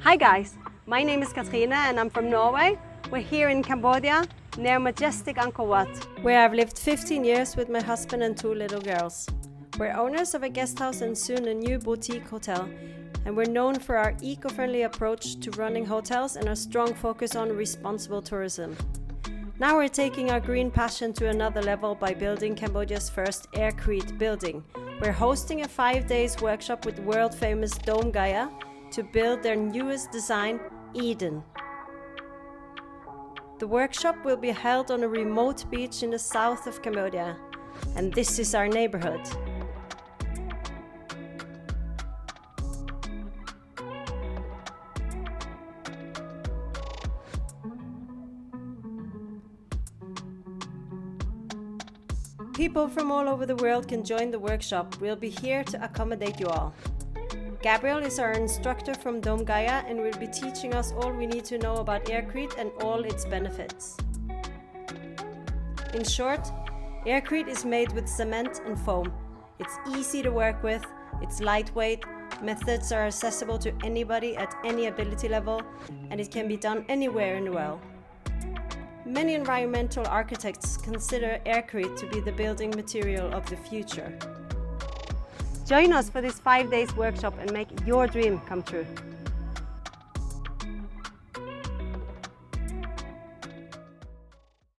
Hi guys, my name is Katrine and I'm from Norway. We're here in Cambodia, near majestic Angkor Wat, where I've lived 15 years with my husband and 2 little girls. We're owners of a guest house and soon a new boutique hotel, and we're known for our eco-friendly approach to running hotels and our strong focus on responsible tourism. Now we're taking our green passion to another level by building Cambodia's first Aircrete building. We're hosting a 5-day workshop with world-famous Domegaia to build their newest design, Eden. The workshop will be held on a remote beach in the south of Cambodia, and this is our neighborhood. People from all over the world can join the workshop. We'll be here to accommodate you all. Gabriel is our instructor from Domegaia and will be teaching us all we need to know about Aircrete and all its benefits. In short, Aircrete is made with cement and foam. It's easy to work with, it's lightweight, methods are accessible to anybody at any ability level, and it can be done anywhere in the world. Many environmental architects consider Aircrete to be the building material of the future. Join us for this 5-day workshop and make your dream come true.